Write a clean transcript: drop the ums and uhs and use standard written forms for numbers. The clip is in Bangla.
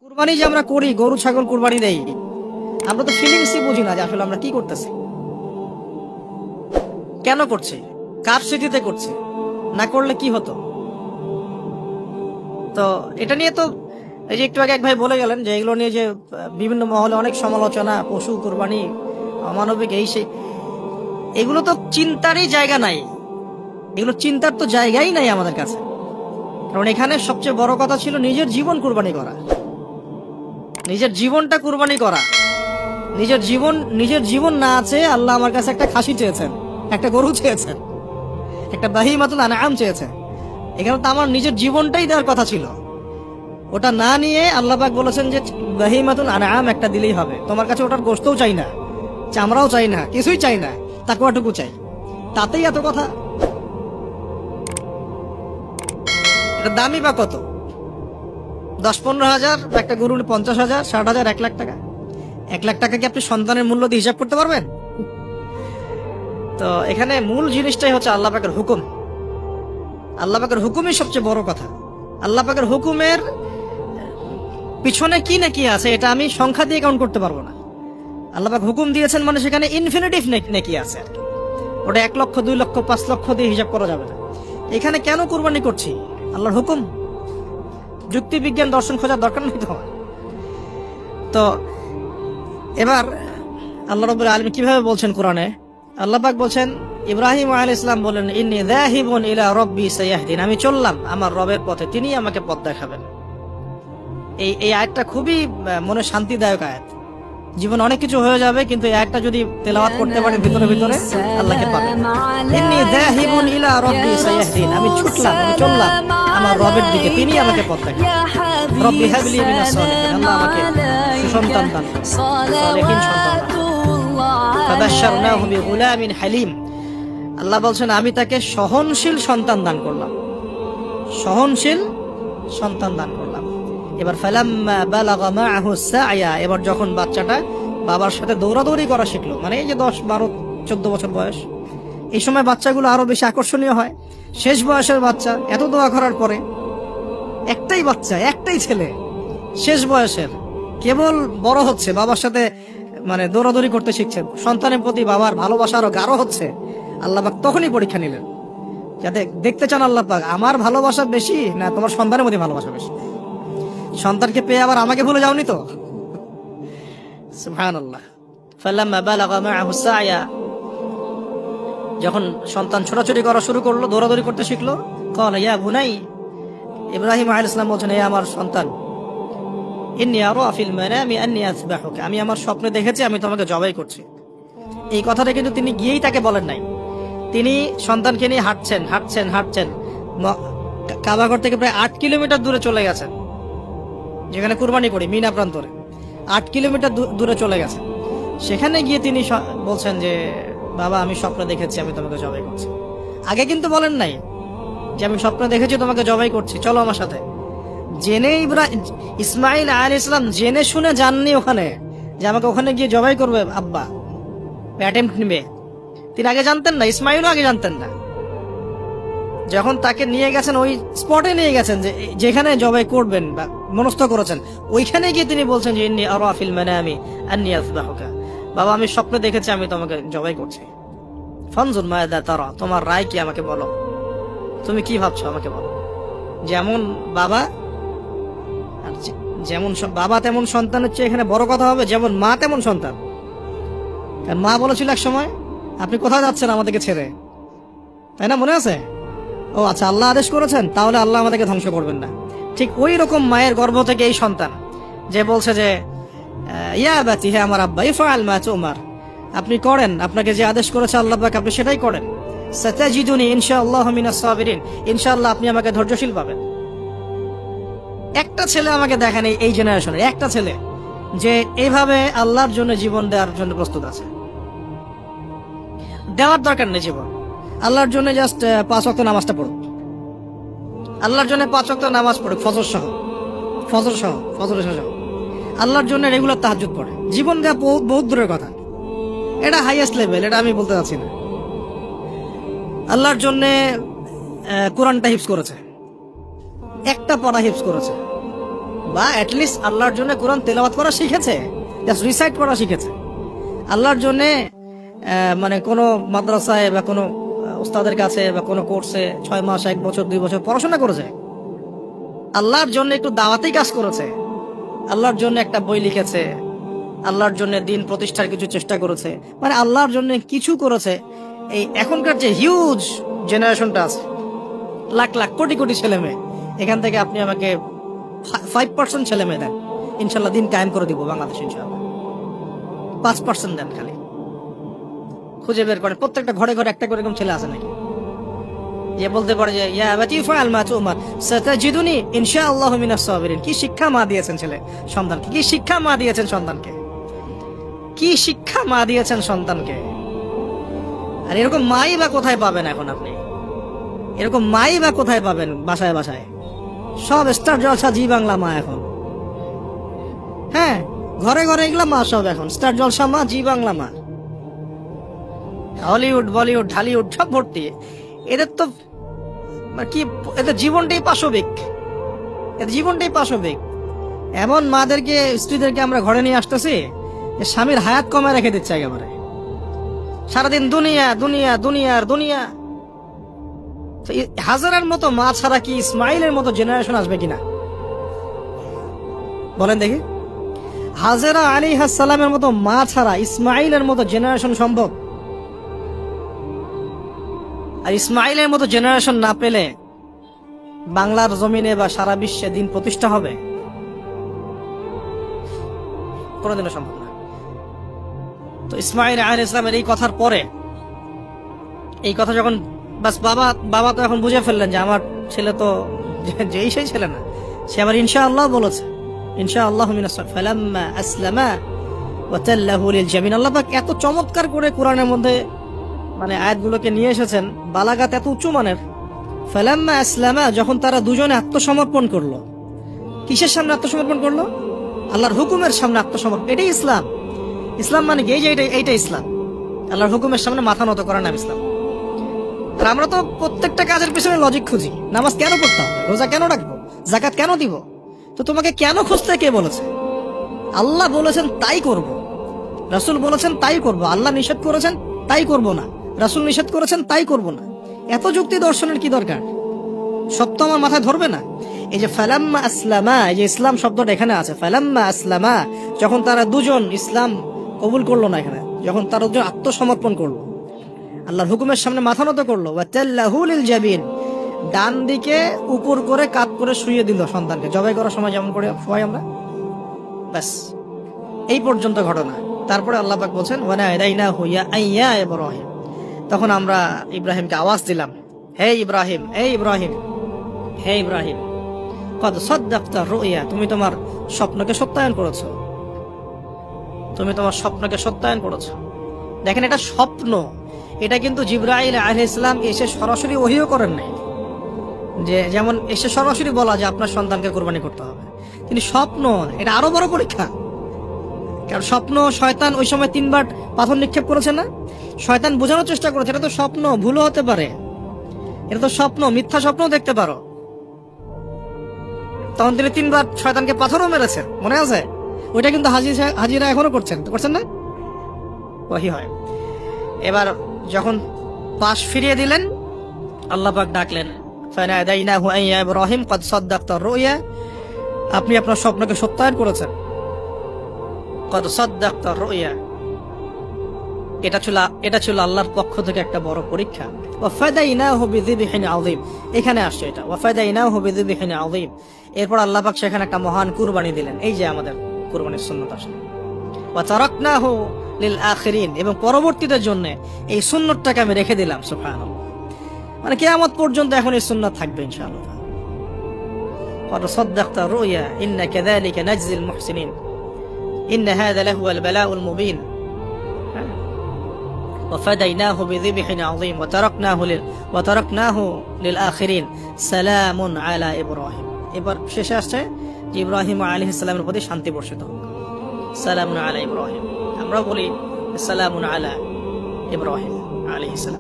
কুরবানি যে আমরা করি, গরু ছাগল কুরবানি দেই, আমরা তো ফিলিংসই বুঝি না যে আসলে আমরা কি করতেছি, কেন করছি, কার স্মৃতিতে করছি, না করলে কি হতো। তো এটা নিয়ে তো এই যে একটু আগে এক ভাই বলে গেলেন যে এগুলো নিয়ে যে বিভিন্ন মহলে অনেক সমালোচনা, পশু কুরবানি, অমানবিক, এই সেই, এগুলো তো চিন্তারই জায়গা নাই। এগুলো চিন্তার তো জায়গাই নাই আমাদের কাছে। কারণ এখানে সবচেয়ে বড় কথা ছিল নিজের জীবন কুরবানি করা, নিজের জীবনটা কুরবানি করা। নিজের জীবন না আছে, আল্লাহ আমার কাছে একটা খাসি চেয়েছেন, একটা গরু চেয়েছেন, একটা বাহিমাতুল আনআম চেয়েছেন। এখানে তো আমার নিজের জীবনটাই দেওয়ার কথা ছিল। ওটা না নিয়ে আল্লাহ পাক বলেছেন যে বাহিমাতুল আনআম একটা দিলেই হবে। তোমার কাছে ওটার গোশতও চাই না, চামড়াও চাই না, কিছুই চাই না, তাকওয়াটুকু চাই। তাতেই এত কথা। এটা দামি বা কত? 10-15 হাজার, একটা গরু 50,000, 60,000, 1 লাখ টাকা। 1 লাখ টাকা কি আপনি সন্তানের মূল্য দিয়ে হিসাব করতে পারবেন? তো এখানে মূল জিনিসটাই হচ্ছে আল্লাহ পাকের হুকুম। আল্লাহ পাকের হুকুমই সবচেয়ে বড় কথা। আল্লাহ পাকের হুকুমের পিছনে কি না কি আছে এটা আমি সংখ্যা দিয়ে কাউন্ট করতে পারবো না। আল্লাহ পাক হুকুম দিয়েছেন মানে সেখানে ইনফিনিটিভ নেকি আছে আর কি। ওটা 1 লক্ষ, 2 লক্ষ, 5 লক্ষ দিয়ে হিসাব করা যাবে না। এখানে কেন কুরবানি করছি? আল্লাহর হুকুম। যুক্তি বিজ্ঞান দর্শন খোঁজার দরকার নেই তো। তো এবার আল্লাহ রাব্বুল আলামিন কিভাবে বলছেন কোরআনে? আল্লাহ পাক বলছেন, ইব্রাহিম আলাইহিস সালাম বলেন, ইন্নী যাহিবুন ইলা রাব্বি সায়াহদিন, আমি চললাম আমার রবের পথে, তিনি আমাকে পথ দেখাবেন। এই আয়াতটা খুবই মনে শান্তিদায়ক আয়াত। জীবন অনেক কিছু হয়ে যাবে, কিন্তু এই আয়াতটা যদি তেলাওয়াত করতে পারেন ভিতরে ভিতরে, আল্লাহকে পাবেন। ইন্নী যাহিবুন ইলা রাব্বি সায়াহদিন, আমি ছুটলাম, আমি চললাম আমার রবের দিকে, তিনি আমাকে পথ দেখাবেন। রব্বি হাবলি মিনাস সালিহিন, আল্লাহ আমাকে সুসন্তান দান করুন, সালিহিন সন্তান দান করুন। ফাবাশশারনাহু বিগুলামিন হালিম, আল্লাহ বলছেন আমি তাকে সহনশীল সন্তান দান করলাম, সহনশীল সন্তান দান করলাম। এবার ফালাম্মা বালাগা মাআহু সা'য়া, এবার যখন বাচ্চাটা বাবার সাথে দৌড়াদৌড়ি করা শিখলো, মানে এই যে 10, 12, 14 বছর বয়স, এই সময় বাচ্চাগুলো আরো বেশি আকর্ষণীয় হয়। শেষ বয়সের বাচ্চা, এত দোয়া করার পরে একটাই বাচ্চা, একটাই ছেলে, শেষ বয়সের, কেবল বড় হচ্ছে, বাবার সাথে মানে দৌড়াদৌড়ি করতে শিখছে, সন্তানের প্রতি বাবার ভালোবাসা আরো গাঢ় হচ্ছে। আল্লাহ পাক তখনই পরীক্ষা নিলেন, যাতে দেখতে চান আল্লাহ পাক আমার ভালোবাসা বেশি না তোমার সন্তানের মধ্যে ভালোবাসা বেশি। সন্তানকে পেয়ে আবার আমাকে ভুলে যাওনি তো? সুবহানাল্লাহ। ফালাম্মা বালাগা মাআহু সা'য়া, যখন সন্তান ছোটাছুটি করা শুরু করলো, দৌড়াদৌড়ি করতে শিখলো, ক্বালা ইয়া বুনাই, ইব্রাহিম আলাইহিস সালাম বলছেন, হে আমার সন্তান, ইন্নী আরা ফিল মানামি আন্নী আযবাহুকা, আমি আমার স্বপ্নে দেখেছি আমি তোমাকে জবাই করছি। এই কথাটা কিন্তু তিনি গিয়েই তাকে বলেন নাই। তিনি সন্তানকে নিয়ে হাঁটছেন কাবাঘর থেকে প্রায় 8 কিলোমিটার দূরে চলে গেছেন, যেখানে কুরবানি করি মিনা প্রান্তরে। 8 কিলোমিটার দূরে চলে গেছেন। সেখানে গিয়ে তিনি বলছেন যে বাবা আমি স্বপ্নে দেখেছি আমি তোমাকে জবাই করছি। আগে কিন্তু বলেন নাই যে আমি স্বপ্নে দেখেছি তোমাকে জবাই করছি, চলো আমার সাথে। জেনে ইসমাইল আলাইহিস সালাম জেনে শুনে যাননি ওখানে যে আমাকে ওখানে গিয়ে জবাই করবে আব্বা, অ্যাটেম্প্ট নিবে। তিনি আগে জানতেন না, ইসমাইলও আগে জানতেন না। যখন তাকে নিয়ে গেছেন, ওই স্পটে নিয়ে গেছেন যেখানে জবাই করবেন বা মনস্থ করেছেন, ওইখানে গিয়ে তিনি বলছেন যে ইন্নী আরা ফিল মানামি আন্নী আযবাহুকা, বাবা আমি স্বপ্নে দেখেছি আমি তোমাকে জবাই করছি। ফানজুর মাযা তারা, তোমার রায় কি আমাকে বলো, তুমি কি ভাবছো আমাকে বলো। যেমন বাবা বাবা তেমন সন্তান হচ্ছে এখানে বড় কথা হবে, যেমন মা তেমন সন্তান। কারণ মা বলেছিল এক সময়, আপনি কোথায় যাচ্ছেন আমাদেরকে ছেড়ে, তাই না? মনে আছে? ও আচ্ছা, আল্লাহ আদেশ করেছেন, তাহলে আল্লাহ আমাদেরকে ধ্বংস করবেন না। ঠিক ওই রকম মায়ের গর্ভ থেকে এই সন্তান যে বলছে যে ইয়া বাতি, হে আমার আব্বা, ইফআল মা তুমার, আপনি করেন, আপনাকে যে আদেশ করেছে আল্লাহ পাক আপনি সেটাই করেন। সাতাজিদুনি ইনশাআল্লাহু মিনাস সাবিরিন, ইনশাআল্লাহ আপনি আমাকে ধৈর্যশীল পাবেন। একটা ছেলে আমাকে দেখেন এই জেনারেশনের, একটা ছেলে যে এইভাবে আল্লাহর জন্য জীবন দেওয়ার জন্য প্রস্তুত আছে। দেওয়ার দরকার নেই জীবন, আল্লাহর জন্য জাস্ট 5 ওয়াক্ত নামাজটা পড়ুক, আল্লাহর জন্য 5 ওয়াক্ত নামাজ পড়ুক, ফজর সহ, আল্লাহর জন্য রেগুলার তাহাজ্জুদ পড়ে। জীবন দেওয়া বহুত দূরের কথা, এটা হাইয়েস্ট লেভেল, এটা আমি বলতে চাচ্ছি না। আল্লাহর জন্য কোরআনটা হিফজ করেছে, একটা পড়া হিফজ করেছে, বা অ্যাটলিস্ট আল্লাহর জন্য কোরআন তেলাওয়াত করা শিখেছে, জাস্ট রিসাইট করা শিখেছে। আল্লাহর জন্য মানে কোনো মাদ্রাসায় বা কোনো উস্তাদের কাছে বা কোনো কোর্সে 6 মাস 1 বছর 2 বছর পড়াশোনা করেছে, আল্লাহর জন্য একটু দাওয়াতেই কাজ করেছে, আল্লাহর জন্য একটা বই লিখেছে, আল্লাহর জন্য দিন প্রতিষ্ঠার কিছু চেষ্টা করেছে, মানে আল্লাহর জন্য কিছু করেছে। এই এখনকার যে হিউজ জেনারেশনটা আছে, লাখ লাখ কোটি কোটি ছেলে মেয়ে, এখান থেকে আপনি আমাকে 5% ছেলে মেয়ে দেন, ইনশাল্লাহ দিন কায়েম করে দিব বাংলাদেশ। ইনশাল্লাহ 5% দেন, খালি খুঁজে বের করেন। প্রত্যেকটা ঘরে ঘরে একটা করে এরকম ছেলে আছে নাকি যে বলতে পারে যে ইয়া আবাতি ফাআল মা তুমার সাতাজিদুনি ইনশাআল্লাহু মিনাস সাবিরিন? কি শিক্ষা মা দিয়েছেন ছেলে সন্তানকে, কি শিক্ষা মা দিয়েছেন সন্তানকে, কি শিক্ষা মা দিয়েছেন সন্তানকে। আর এরকম মাই বা কোথায় পাবেন এখন আপনি? এরকম মাই বা কোথায় পাবেন? বাসায় বাসায় সব স্টার জলসা জি বাংলা মা এখন। হ্যাঁ, ঘরে ঘরে এগুলা মা সব এখন, স্টার জলসা মা, জি বাংলা মা, হলিউড বলিউড ঢালিউড সব ভর্তি। এদের তো কি, এদের জীবনটাই পাশবিক, এদের জীবনটাই পাশবিক। এমন মাদেরকে স্ত্রীদেরকে আমরা ঘরে নিয়ে আসতেছি যে স্বামীর হায়াত কমায় রেখে দিচ্ছে একেবারে, সারাদিন দুনিয়া দুনিয়া দুনিয়ার দুনিয়া। হাজারের মতো মা ছাড়া কি ইসমাইলের মতো জেনারেশন আসবে কিনা বলেন দেখি? হাজেরা আলাইহিস সালামের মতো মা ছাড়া ইসমাইলের মতো জেনারেশন সম্ভব? আর ইসমাইলের মতো জেনারেশন না পেলে বাংলার জমিনে বা সারা বিশ্বে দিন প্রতিষ্ঠা হবে কোনোদিনও সম্ভব না। তো ইসমাইল আলাইহিস সালামের এই কথার পরে, এই কথা যখন বাস বাবা তো এখন বুঝে ফেললেন যে আমার ছেলে তো যেই সেই ছেলে না, সে আবার ইনশাআল্লাহ বলেছে, ইনশাআল্লাহু মিনাস ফালাম্মা আসলামা ওয়া তাল্লাহু লিল জামিন। আল্লাহ পাক এত চমৎকার করে কোরআনের মধ্যে মানে আয়াতগুলোকে নিয়ে এসেছেন, বালাগাত এত উঁচু মানের। ফালাম্মা আসলামা, যখন তারা দুজনে আত্মসমর্পণ করলো। কিসের সামনে আত্মসমর্পণ করলো? আল্লাহর হুকুমের সামনে আত্মসমর্পণ। এটাই ইসলাম। ইসলাম মানে কি? এইটা ইসলাম। আল্লাহর হুকুমের সামনে মাথা নত করার নাম ইসলাম। আর আমরা তো প্রত্যেকটা কাজের পিছনে লজিক খুঁজি। নামাজ কেন পড়তে হবে? রোজা কেন রাখবো? যাকাত কেন দিব? তো তোমাকে কেন খুঁজতে কে বলেছে? আল্লাহ বলেছেন তাই করব, রাসূল বলেছেন তাই করব। আল্লাহ নিষেধ করেছেন তাই করব না, রাসূল নিষেধ করেছেন তাই করব না। এত যুক্তি দর্শনের কি দরকার? সব তো আমার মাথায় ধরবে না। এই যে ফালাম্মা আসলামা, এই যে ইসলাম শব্দটা এখানে আছে, ফালাম্মা আসলামা, যখন তারা দুজন ইসলাম কবুল করলো না, এখানে যখন তারা দুজন আত্মসমর্পণ করলো, আল্লাহর হুকুমের সামনে মাথা নত করলো, ওয়া তাল্লাহু লিল জাবিন, ডান দিকে উপর করে কাত করে শুইয়ে দিল সন্তানকে, জবাই করার সময় যেমন করে শুয়াই আমরা, ব্যাস এই পর্যন্ত ঘটনা। তারপরে আল্লাহ পাক বলছেন ওয়া নাদাইনাহু ইয়া ইব্রাহিম, তখন আমরা ইব্রাহিমকে আওয়াজ দিলাম, হে ইব্রাহিম, হে ইব্রাহিম, হে ইব্রাহিম, কদ সাদ্দাকতা রুইয়া, তুমি তোমার স্বপ্নকে সত্যায়ন করেছো, তুমি তোমার স্বপ্নকে সত্যায়ন করেছো। দেখেন, এটা স্বপ্ন। এটা কিন্তু জিবরাইল আলাইহিস সালাম এসে সরাসরি ওহীও করেন নাই, যে যেমন এসে সরাসরি বলা যে আপনার সন্তানকে কুরবানি করতে হবে। তিনি স্বপ্ন, এটা আরো বড় পরীক্ষা। কারণ স্বপ্ন, শয়তান ওই সময় 3 বার পাথর নিক্ষেপ করেছে না, শয়তান বোঝানোর চেষ্টা করেছে এটা তো স্বপ্ন, ভুলও হতে পারে, এটা তো স্বপ্ন, মিথ্যা স্বপ্নও দেখতে পারো। তখন তিনি 3 বার শয়তানকে পাথরও মেরেছেন, মনে আছে? ওইটা কিন্তু হাজিরা এখনো করছেন না? ওহী হয়। এবার যখন পাশ ফিরিয়ে দিলেন, আল্লাহ পাক ডাকলেন, ফানাদাইনাহু ইয়া ইব্রাহিম কদ সাদ্দাকতা রুইয়া, আপনি আপনার স্বপ্নকে সত্যায়ন করেছেন। কদ সাদ্দাকতা রুইয়া, এটা ছিল আল্লাহর পক্ষ থেকে একটা বড় পরীক্ষা। ওয়া ফাদাইনাহু বিযিবহিন আযীম, এখানে আসছে এটা, ওয়া ফাদাইনাহু বিযিবহিন আযীম। এরপর আল্লাহ পাক সেখানে একটা মহান কুরবানি দিলেন। এই যে আমাদের কুরবানির সুন্নাত আসলে, ওয়া তারাকনাহু লিল আখিরিন, এবং পরবর্তীদের জন্য এই সুন্নতটাকে আমি রেখে দিলাম। সুবহানাল্লাহ, মানে কিয়ামত পর্যন্ত এখন এই সুন্নাত থাকবে ইনশাআল্লাহ। কদ সাদ্দাকতা রুইয়া ইন্না কাযালিকা নাজজিল মুহসিনিন ইন্না হাযা লাহুয়াল বালাউল মুবিন ওয়া ফাদাইনাহু বিযিবহিন আযীম ওয়া তারাকনাহু লিল আখিরিন সালামুন আলা ইব্রাহিম। এবার শেষে আসছে যে ইব্রাহিম আলাইহিস সালামের প্রতি শান্তি বর্ষিত হোক, সালামুন আলা ইব্রাহিম। আমরা বলি সালামুন আলা ইব্রাহিম আলাইহিস সালাম।